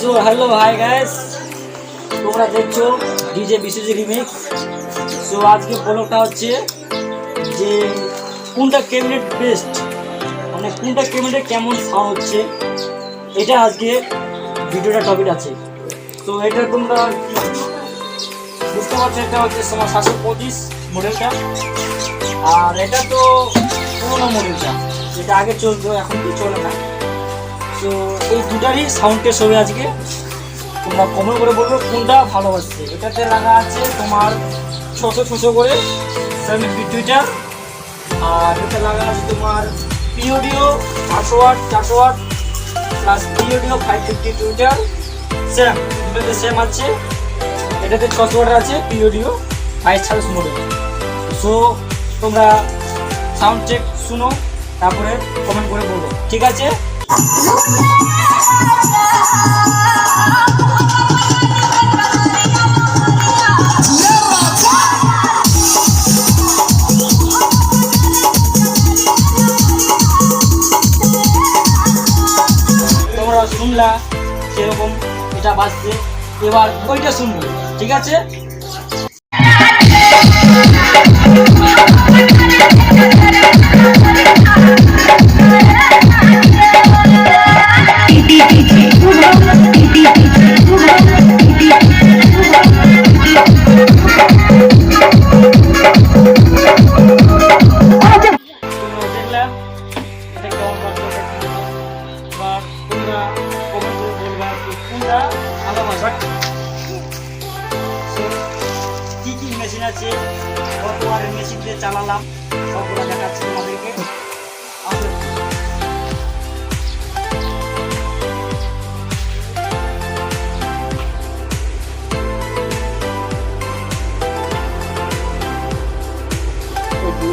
So hello hi guys, তোমরা দেখছো DJ BCG remix. So আজকে ব্লগটা হচ্ছে যে কোনটা ক্যাবিনেট বেস্ট, মানে কোনটা ক্যাবিনেটে কেমন সাউন্ড হচ্ছে, এটা আজকে ভিডিওটা টপিক আছে। তো এটা তোমরা বুঝতে পারছো, এটা হচ্ছে তোমার 725 মডেলটা, আর এটা তো পুরোনো মডেলটা, যেটা আগে চলতো এখন কি চলে না। তো এই দুটারই সাউন্ড টেস্ট হবে আজকে। তোমরা কমেন্ট করে বলবে কোনটা ভালো হচ্ছে। এটাতে লাগা আছে তোমার 600 করে 750 টুইটার, আর এটা লাগা আছে তোমার পিওডিও 400 ওয়াট প্লাস পিওডিও 550 টুইটার, সেম দুটোতে সেম আছে। এটাতে 600 ওয়াটের আছে পিওডিও 22 মডেল। সো তোমরা সাউন্ড চেক শুনো, তারপরে কমেন্ট করে বলবো, ঠিক আছে? তোমরা শুনলা সেরকম এটা বাজছে, এবার ওইটা শুনবো, ঠিক আছে? কি কি মেশিন আছে, কত ওয়াটের মেশিন দিয়ে চালালাম, সবগুলো দেখাচ্ছি তোমাদেরকে।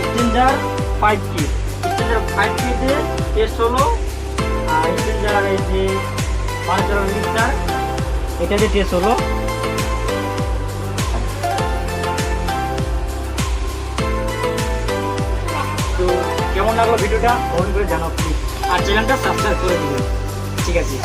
স্ট্যান্ডার্ড 5K, স্ট্যান্ডার্ড 5K তে টেস্ট হলো, আর স্ট্যান্ডার্ড এই যে 5 লিটার এটাতে টেস্ট হলো। তো কেমন লাগলো ভিডিওটা কমেন্ট করে জানাও প্লিজ, আর চ্যানেলটা সাবস্ক্রাইব করে দিবেন, ঠিক আছে?